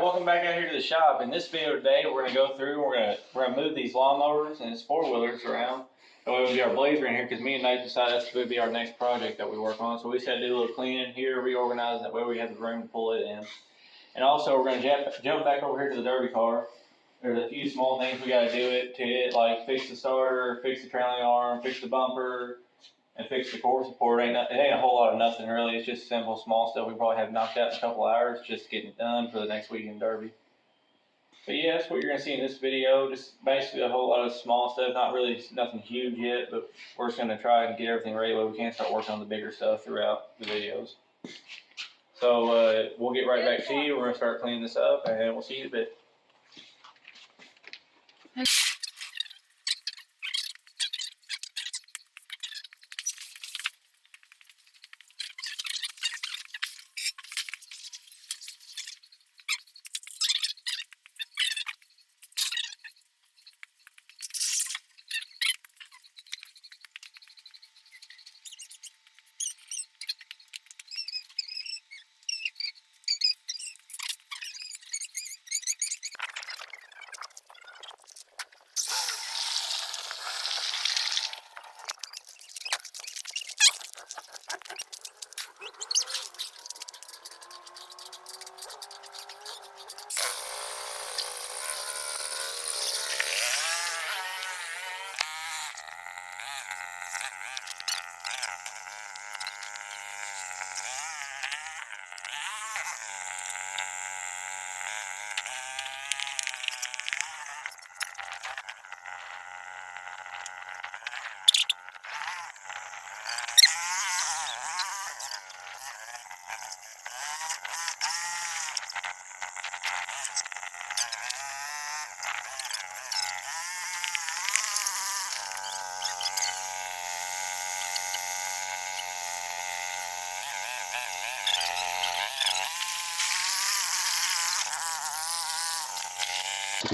welcome back out here to the shop. In this video today, we're gonna go through. We're gonna move these lawnmowers and these 4-wheelers around. That way we'll get our blazer in here because me and Nate decided that's going to be our next project that we work on. So we just got to do a little cleaning here, reorganize that way we have the room to pull it in. And also we're gonna jump back over here to the derby car. There's a few small things we got to do to it, like fix the starter, fix the trailing arm, fix the bumper, and fix the core support. It ain't a whole lot of nothing really. It's just simple, small stuff we probably have knocked out in a couple hours, just getting it done for the next weekend derby. But yeah, that's what you're gonna see in this video. Just basically a whole lot of small stuff, not really nothing huge yet, but we're just gonna try and get everything ready where we can start working on the bigger stuff throughout the videos. So we'll get right back to you. We're gonna start cleaning this up, and we'll see you in a bit.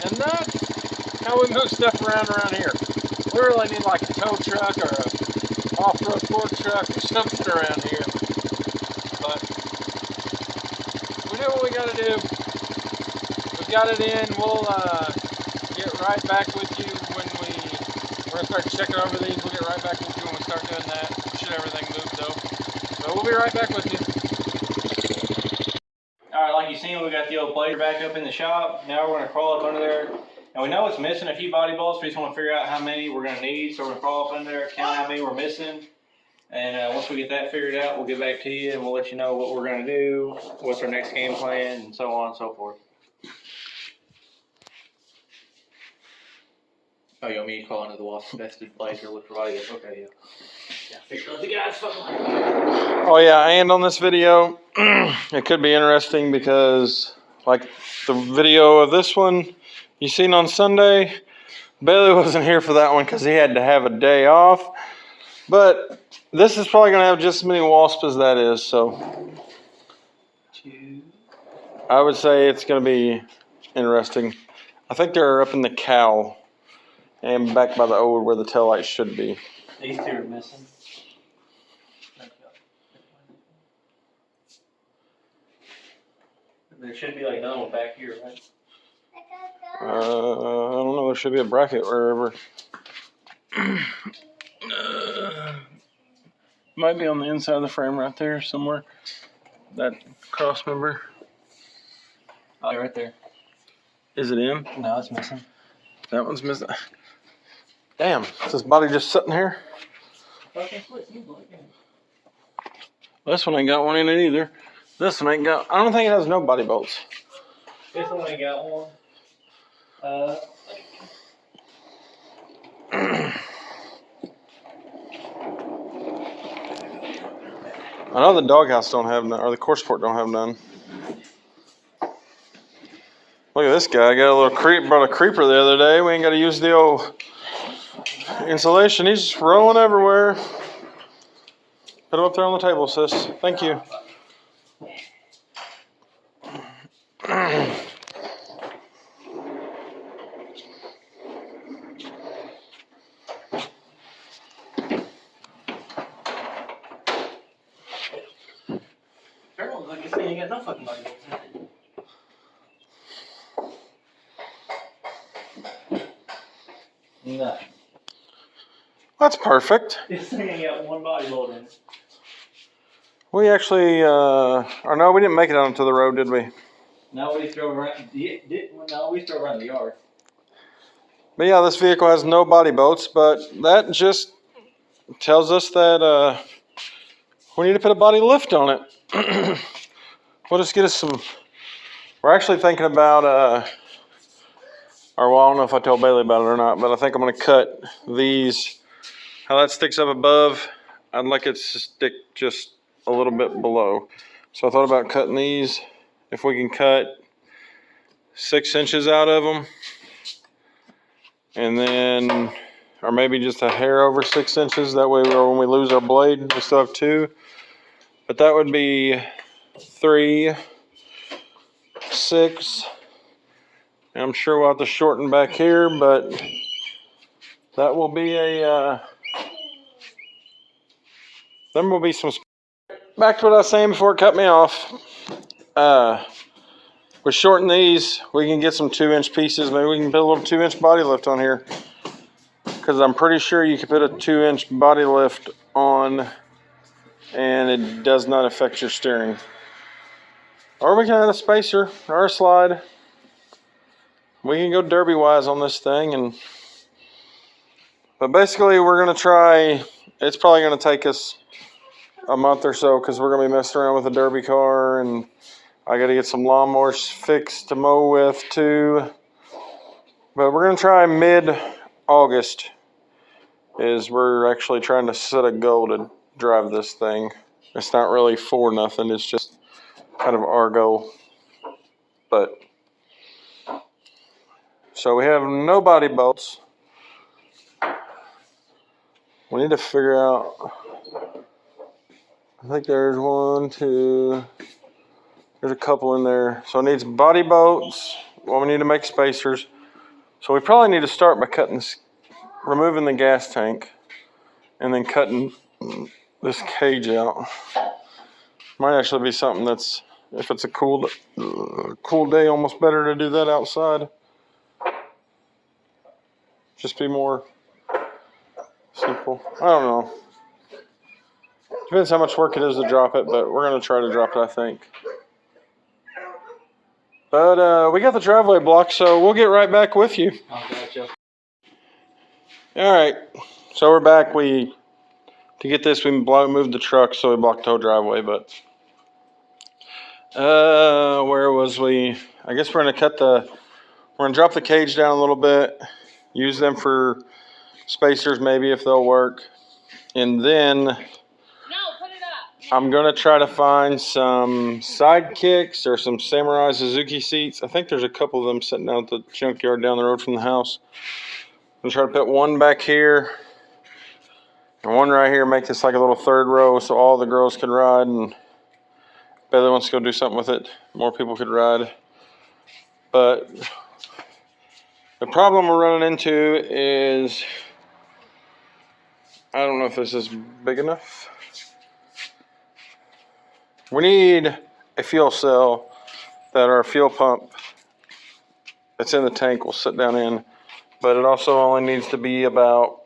And that's how we move stuff around here. We really need like a tow truck or a off-road fork truck or something around here. But we do what we gotta do. We've got it in. We'll get right back with you when we're gonna start checking over these. We'll get right back with you when we start doing that. Should everything move though. But we'll be right back with you. Alright, like you've seen, we got the old blazer back up in the shop. Now we're going to crawl up under there. And we know it's missing a few body bolts. We just want to figure out how many we're going to need. So we're going to crawl up under there, count how many we're missing. And once we get that figured out, we'll get back to you and we'll let you know what we're going to do, what's our next game plan, and so on and so forth. Oh, you want me to crawl under the wasp-infested blazer with body? Okay, yeah. Oh yeah, and on this video, it could be interesting because, like the video of this one you seen on Sunday, Bailey wasn't here for that one because he had to have a day off. But this is probably going to have just as many wasps as that is, so I would say it's going to be interesting. I think they're up in the cowl and back by the old where the tail lights should be. These two are missing. There should be like another one back here, right? I don't know. There should be a bracket wherever. Might be on the inside of the frame right there somewhere. That cross member. Oh, right there. Is it in? No, it's missing. That one's missing. Damn, is this body just sitting here? This one ain't got one in it either. This one ain't got, I don't think it has no body bolts. This one ain't got one. I know the doghouse don't have none, or the course sport don't have none. Look at this guy. Got a little brought a creeper the other day. We ain't got to use the old insulation. He's just rolling everywhere. Put him up there on the table, sis. Thank you. Like this thing ain't got no fucking body bolts in it. No. That's perfect. This thing ain't got one body load in it. We actually, or no, we didn't make it out onto the road, did we? No, we drove around. No, we drove around the yard. But yeah, this vehicle has no body bolts, but that just tells us that we need to put a body lift on it. We'll just get us some. We're actually thinking about, or well, I don't know if I told Bailey about it or not, but I think I'm going to cut these. How that sticks up above, I'd like it to stick just a little bit below. So I thought about cutting these. If we can cut 6 inches out of them, and then, or maybe just a hair over 6 inches. That way, when we lose our blade, we still have 2. But that would be 3, 6. And I'm sure we'll have to shorten back here, but that will be a. Then will be some. Back to what I was saying before it cut me off. We shorten these, we can get some 2-inch pieces. Maybe we can put a little 2-inch body lift on here. Because I'm pretty sure you can put a 2-inch body lift on and it does not affect your steering. Or we can add a spacer or a slide. We can go derby wise on this thing. But basically we're going to try, it's probably going to take us a month or so because we're going to be messing around with a derby car, and I got to get some lawnmowers fixed to mow with too. But we're going to try mid-August is we're actually trying to set a goal to drive this thing. It's not really for nothing. It's just kind of our goal. But so we have no body bolts. We need to figure out, I think there's 1, 2, there's a couple in there. So it needs body bolts. Well, we need to make spacers. So we probably need to start by removing the gas tank and then cutting this cage out. Might actually be something that's, if it's a cool day, almost better to do that outside. Just be more simple. I don't know. Depends how much work it is to drop it, but we're going to try to drop it, I think. But we got the driveway blocked, so we'll get right back with you. All right. So we're back. To get this, we moved the truck, so we blocked the whole driveway, but where was we? I guess we're gonna drop the cage down a little bit, use them for spacers maybe if they'll work, and then I'm gonna try to find some sidekicks or some Samurai Suzuki seats. I think there's a couple of them sitting down at the junkyard down the road from the house. I'm gonna try to put one back here and one right here, make this like a little third row so all the girls can ride, and if Bailey wants to go do something with it, more people could ride. But the problem we're running into is, I don't know if this is big enough. We need a fuel cell that our fuel pump that's in the tank will sit down in, but it also only needs to be about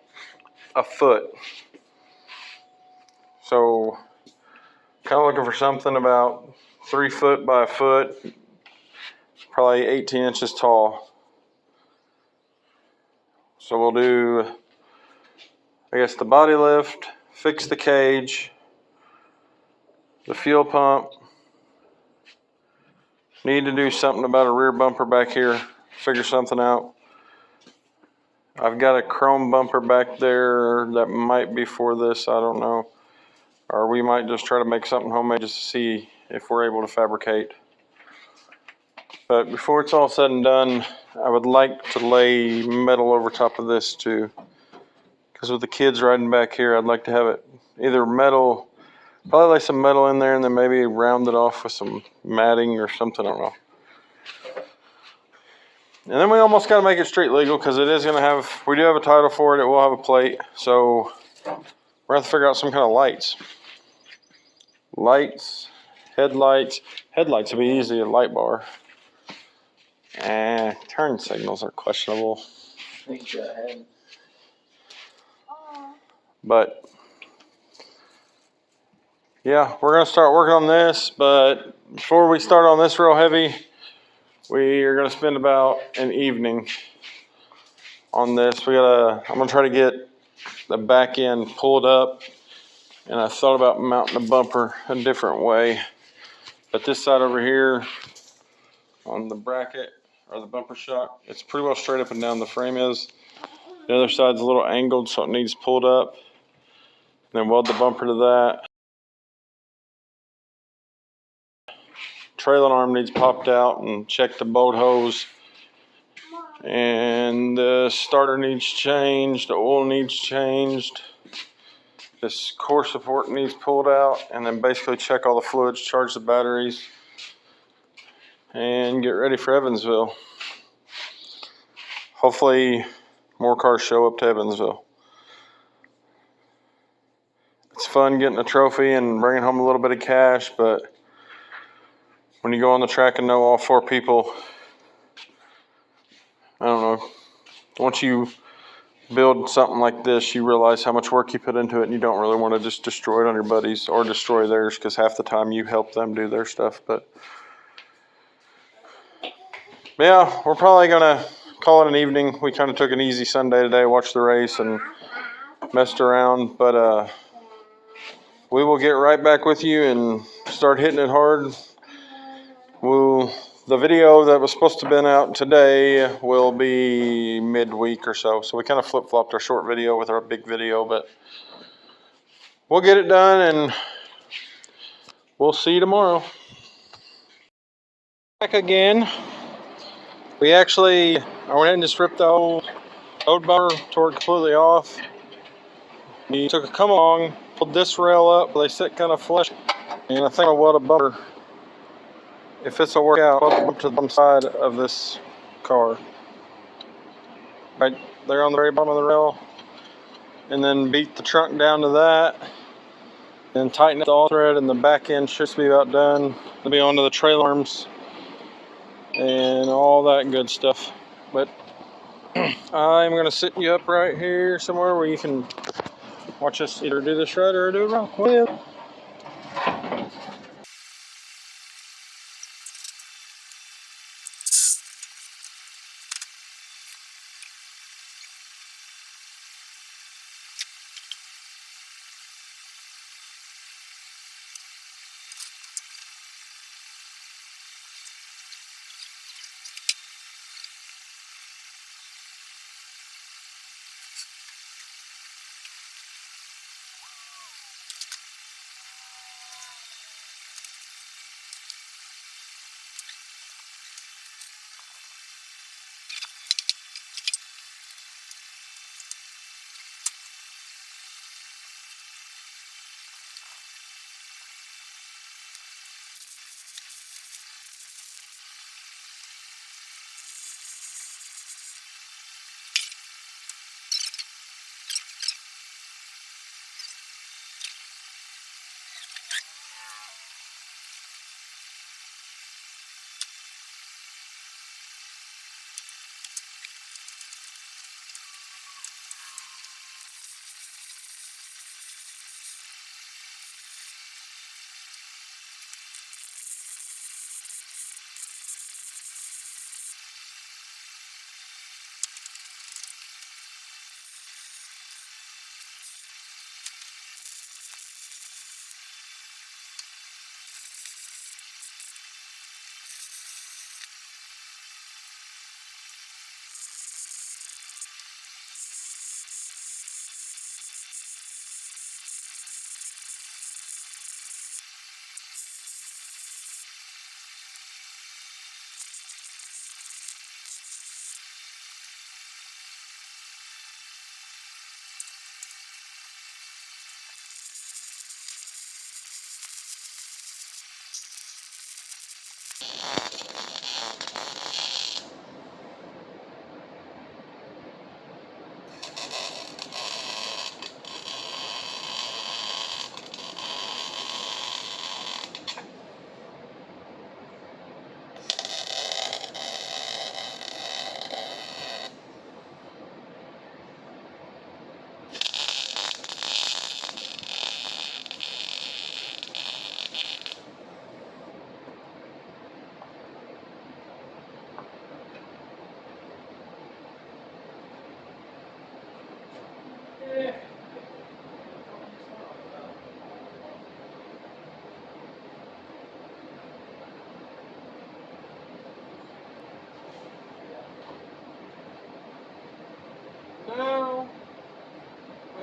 a foot. So kind of looking for something about 3 foot by a foot, probably 18 inches tall. So we'll do, I guess, the body lift, fix the cage, the fuel pump. Need to do something about a rear bumper back here, figure something out. I've got a chrome bumper back there that might be for this, I don't know. Or we might just try to make something homemade just to see if we're able to fabricate. But before it's all said and done, I would like to lay metal over top of this too. Because with the kids riding back here, I'd like to have it either metal, probably lay some metal in there and then maybe round it off with some matting or something, I don't know. And then we almost got to make it street legal because it is going to have, we do have a title for it, it will have a plate. So we're going to have to figure out some kind of lights. Lights, headlights. Headlights would be easy, a light bar. Turn signals are questionable. I think But yeah, we're gonna start working on this, but before we start on this real heavy, we are gonna spend about an evening on this. I'm gonna try to get the back end pulled up, and I thought about mounting the bumper a different way. But this side over here on the bracket or the bumper shock, it's pretty well straight up and down, the frame is. The other side's a little angled, so it needs pulled up. Then weld the bumper to that. Trailing arm needs popped out and check the bolt hose. And the starter needs changed, the oil needs changed. This core support needs pulled out, and then basically check all the fluids, charge the batteries, and get ready for Evansville. Hopefully more cars show up to Evansville. It's fun getting a trophy and bringing home a little bit of cash, but when you go on the track and know all 4 people, I don't know, once you build something like this, you realize how much work you put into it, and you don't really want to just destroy it on your buddies or destroy theirs, because half the time you help them do their stuff. But yeah, we're probably gonna call it an evening. We kind of took an easy Sunday today, watched the race and messed around, but we will get right back with you and start hitting it hard. The video that was supposed to have been out today will be midweek or so. So we kind of flip-flopped our short video with our big video, but we'll get it done and we'll see you tomorrow. Back again. We actually, I went ahead and just ripped the old bumper, tore it completely off. We took a come along, pulled this rail up, they sit kind of flush, and I think I'll weld a bumper, if it's a workout, up to the side of this car. Right there on the very bottom of the rail. And then beat the trunk down to that. And tighten up the all thread, and the back end should be about done. It'll be onto the trailer arms and all that good stuff. But I'm going to sit you up right here somewhere where you can watch us either do this right or do it wrong. Well,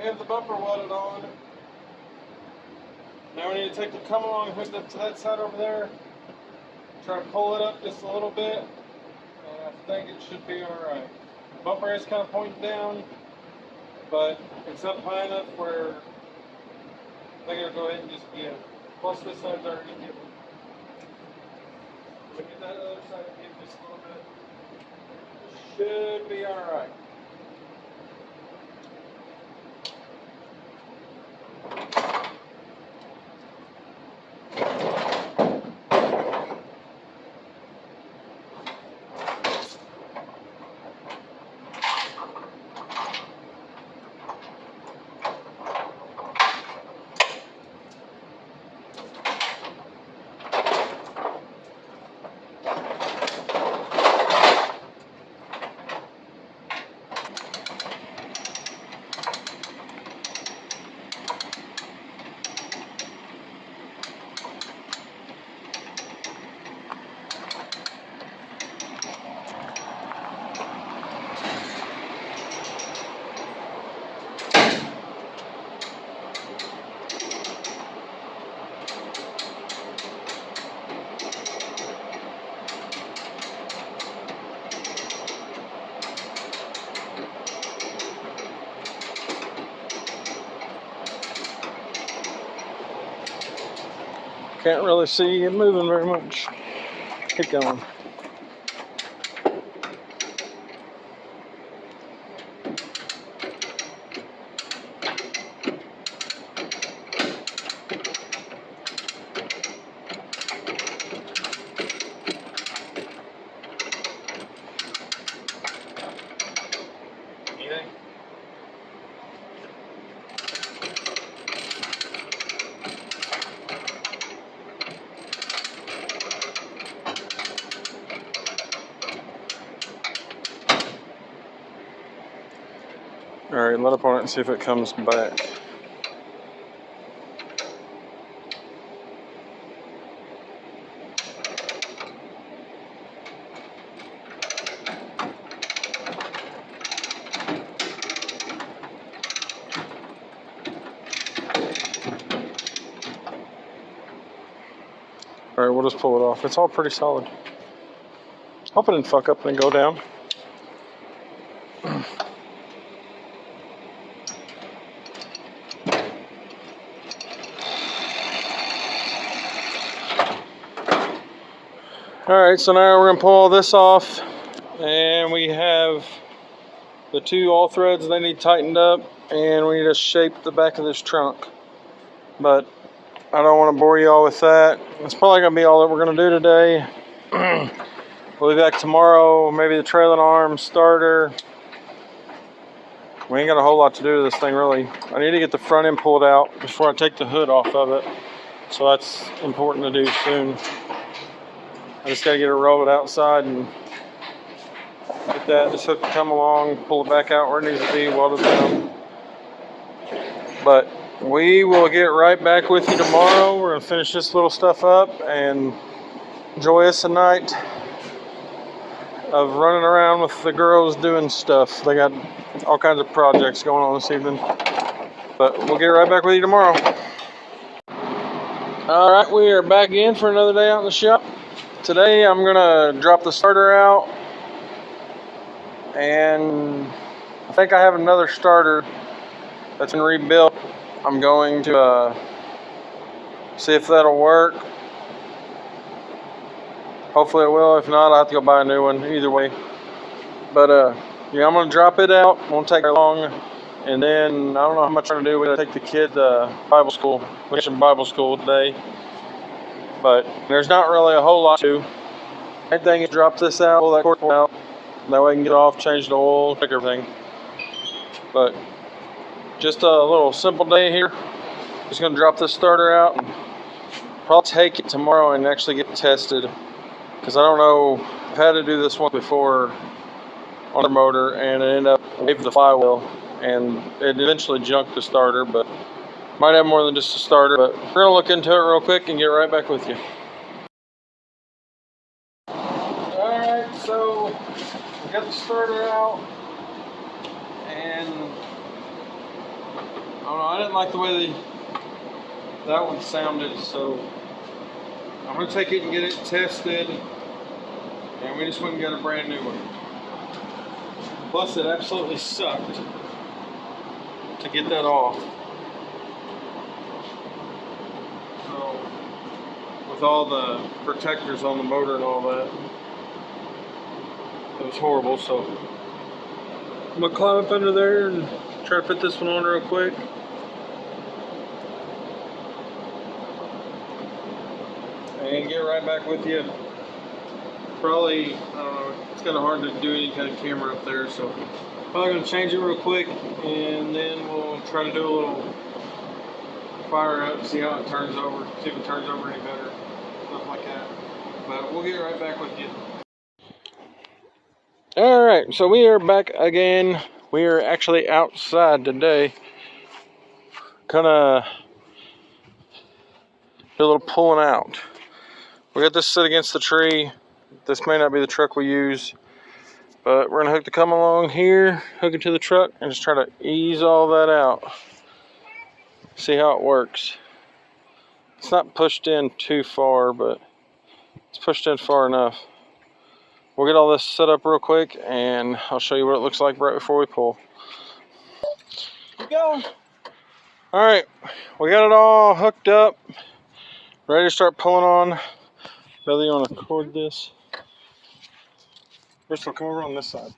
we have the bumper welded on. Now we need to take the come along and hook it up to that side over there. Try to pull it up just a little bit, and I think it should be alright. The bumper is kind of pointed down, but it's up high enough where they're going to go ahead and just give. Plus this side's already given. Look at that other side and give just a little bit. Should be alright. Can't really see it moving very much. Keep going. Anything? Alright, let up on it and see if it comes back. Alright, we'll just pull it off. It's all pretty solid. Hope it didn't fuck up and go down. Alright, so now we're going to pull all this off, and we have the two all threads they need tightened up, and we need to shape the back of this trunk. But I don't want to bore you all with that. That's probably going to be all that we're going to do today. We'll be back tomorrow, maybe the trailing arm, starter. We ain't got a whole lot to do to this thing really. I need to get the front end pulled out before I take the hood off of it. So that's important to do soon. I just got to get it rolled outside and get that. Just hook to come along, pull it back out where it needs to be, weld it down. But we will get right back with you tomorrow. We're going to finish this little stuff up and enjoy us a night of running around with the girls doing stuff. They got all kinds of projects going on this evening. But we'll get right back with you tomorrow. Alright, we are back in for another day out in the shop. Today I'm going to drop the starter out, and I think I have another starter that's been rebuilt. I'm going to see if that'll work. Hopefully it will. If not, I'll have to go buy a new one either way. But yeah, I'm going to drop it out. Won't take very long. And then I don't know how much I'm going to do. We're going to take the kid to Bible school. Mission Bible school today. But there's not really a whole lot to. Main thing is drop this out, pull that cord out. That way I can get off, change the oil, check everything. But just a little simple day here. Just going to drop this starter out and probably take it tomorrow and actually get tested. Because I don't know, I've had to do this one before on the motor and it ended up waving the flywheel and it eventually junked the starter, but might have more than just a starter. But we're going to look into it real quick and get right back with you. Alright, so we got the starter out and don't know, I didn't like the way that one sounded, so I'm gonna take it and get it tested, and we just went and got a brand new one. Plus, it absolutely sucked to get that off. So, with all the protectors on the motor and all that, it was horrible. So, I'm gonna climb up under there and try to put this one on real quick. And get right back with you. Probably, I don't know, it's kind of hard to do any kind of camera up there, so probably gonna change it real quick, and then we'll try to do a little fire up, see how it turns over, see if it turns over any better, stuff like that. But we'll get right back with you. All right, so we are back again. We are actually outside today. Gonna do a little pulling out. We got this set against the tree. This may not be the truck we use, but we're gonna hook the come along here, hook it to the truck, and just try to ease all that out. See how it works. It's not pushed in too far, but it's pushed in far enough. We'll get all this set up real quick, and I'll show you what it looks like right before we pull. Keep going. All right, we got it all hooked up, ready to start pulling on. Whether you want to cord this. First, we'll come over on this side.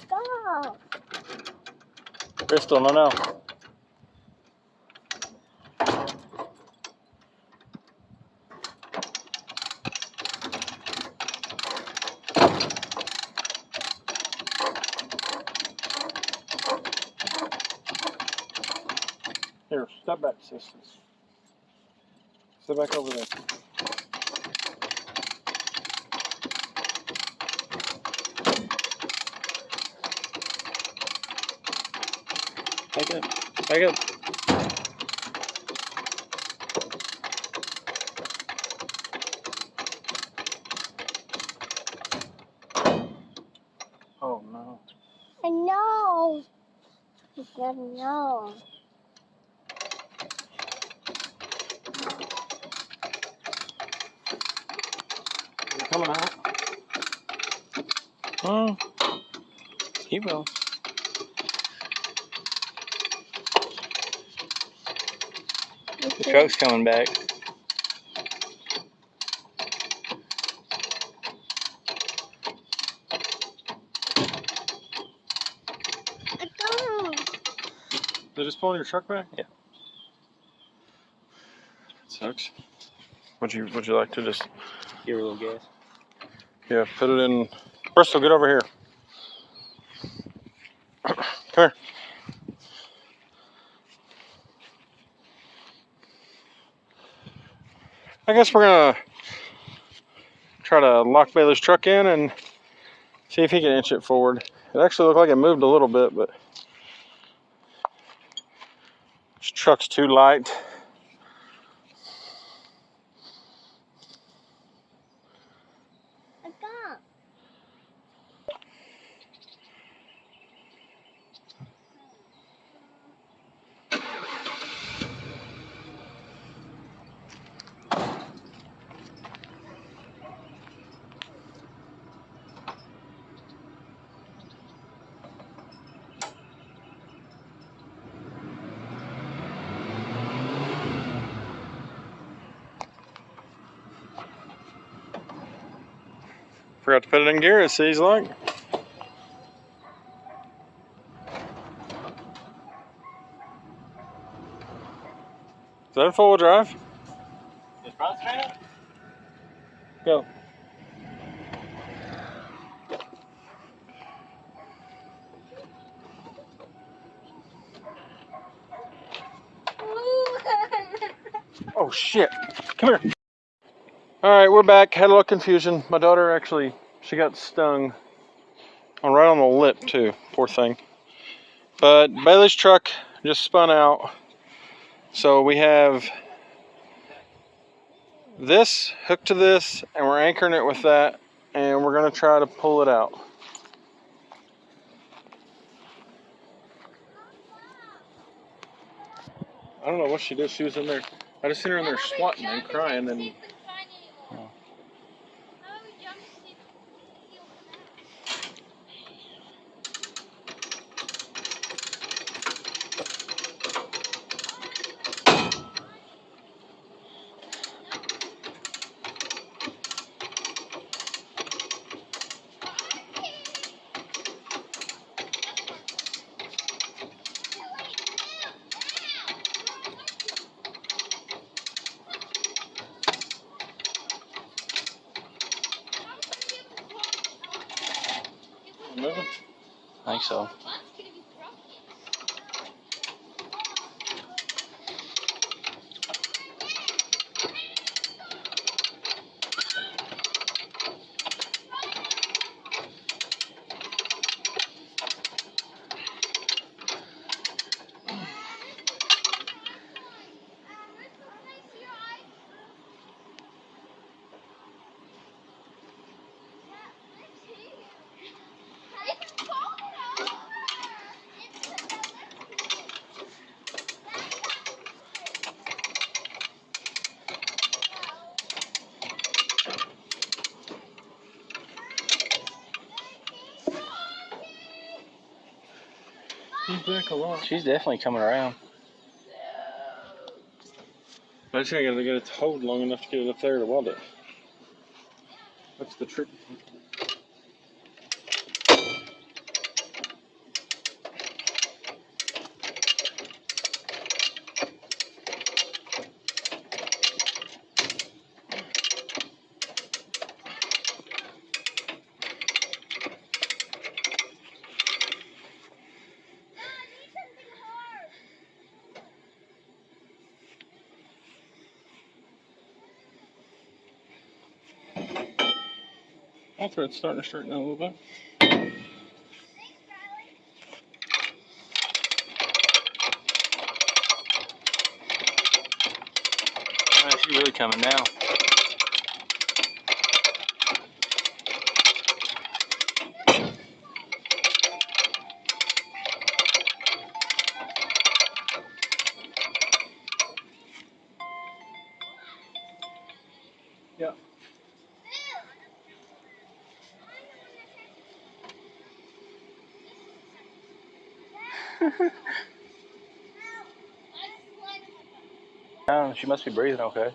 Oh, Crystal, no. Here, step back, sisters. Step back over there. Back up. Back up. Oh no. I know. You gotta know. Is it coming out? Oh. Keep going. The truck's coming back. I don't. Did it just pull your truck back? Yeah. Sucks. Would you like to just Give her a little gas. Yeah, put it in. Bristol, get over here. Come here. I guess we're gonna try to lock Bailey's truck in and see if he can inch it forward. It actually looked like it moved a little bit, but this truck's too light. I got. Forgot to put it in gear, it seems like. Is that a four-wheel drive? The front straight? Go. Oh shit. Come here. Alright, we're back. Had a little confusion. My daughter actually, she got stung right on the lip too. Poor thing. But Bailey's truck just spun out. So we have this hooked to this, and we're anchoring it with that, and we're going to try to pull it out. I don't know what she did. She was in there. I just seen her in there swatting and crying, and moving. I think so. He's back a lot. She's definitely coming around. I just gotta get it towed long enough to get it up there to weld it. That's the trick. After it's starting to straighten out a little bit. Man, she's really coming now. Yeah. She must be breathing okay.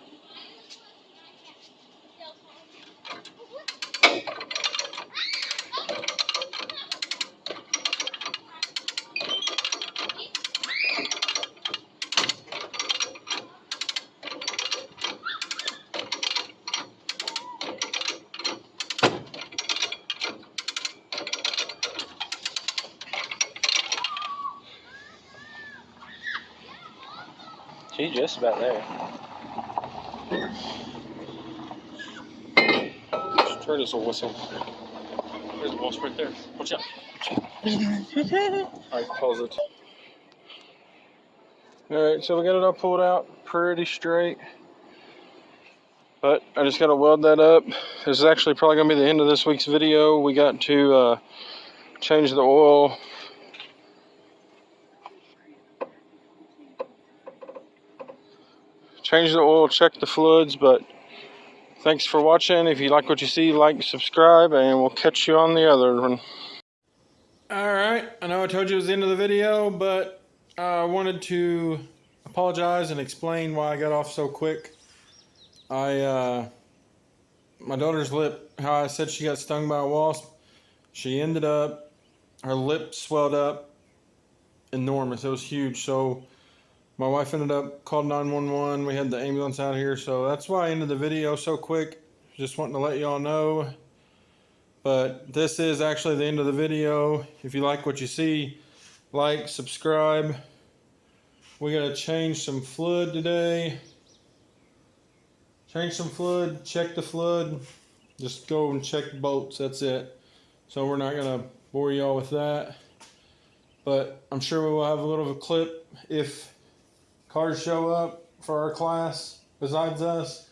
She's just about there. Turtles will whistle. There's a wasp right there. Watch out. Alright, pause it. Alright, so we got it all pulled out pretty straight. But I just got to weld that up. This is actually probably going to be the end of this week's video. We got to change the oil. Change the oil, check the fluids, but thanks for watching. If you like what you see, like, subscribe, and we'll catch you on the other one. Alright, I know I told you it was the end of the video, but I wanted to apologize and explain why I got off so quick. My daughter's lip, how I said she got stung by a wasp, she ended up, her lip swelled up enormous. It was huge. So my wife ended up called 911. We had the ambulance out here. So that's why I ended the video so quick. Just wanting to let y'all know. But this is actually the end of the video. If you like what you see, like, subscribe. We got to change some fluid today. Change some fluid, check the fluid. Just go and check the bolts, that's it. So we're not going to bore y'all with that. But I'm sure we will have a little of a clip if cars show up for our class besides us,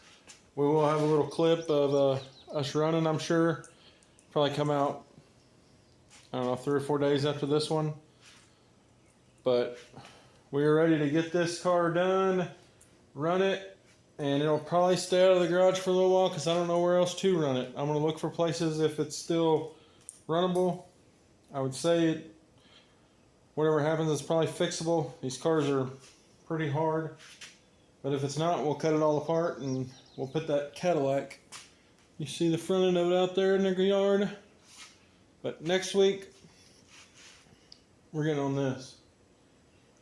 we will have a little clip of us running, I'm sure. Probably come out, I don't know, 3 or 4 days after this one. But we are ready to get this car done, run it, and it'll probably stay out of the garage for a little while because I don't know where else to run it. I'm going to look for places if it's still runnable. I would say whatever happens, it's probably fixable. These cars are pretty hard. But if it's not, we'll cut it all apart and we'll put that Cadillac. You see the front end of it out there in the yard. But next week, we're getting on this.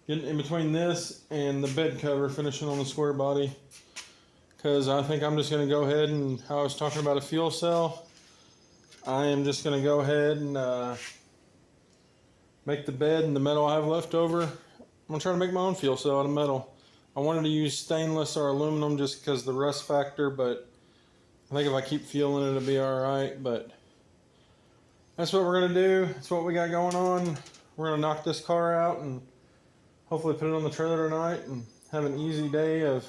Getting in between this and the bed cover, finishing on the square body. Because I think I'm just going to go ahead and, how I was talking about a fuel cell, I am just going to go ahead and make the bed and the metal I have left over. I'm going to try to make my own fuel cell out of metal. I wanted to use stainless or aluminum just because the rust factor, but I think if I keep fueling it, it'll be alright. But that's what we're going to do. That's what we got going on. We're going to knock this car out and hopefully put it on the trailer tonight and have an easy day of,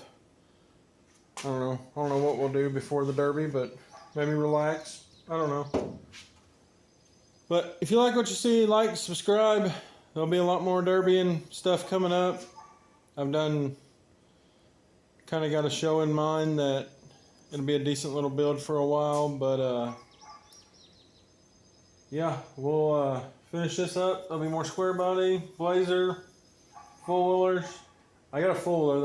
I don't know what we'll do before the Derby, but maybe relax. I don't know. But if you like what you see, like, subscribe. There'll be a lot more Derby and stuff coming up. I've kind of got a show in mind that it'll be a decent little build for a while, but yeah, we'll finish this up. There'll be more square body, Blazer, full wheelers. I got a full wheeler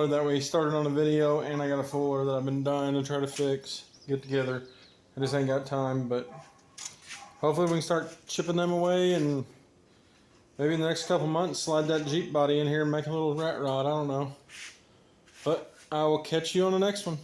that we started on a video, and I got a full wheeler that I've been dying to try to get together. I just ain't got time, but hopefully we can start chipping them away, and maybe in the next couple months slide that Jeep body in here and make a little rat rod. I don't know. But I will catch you on the next one.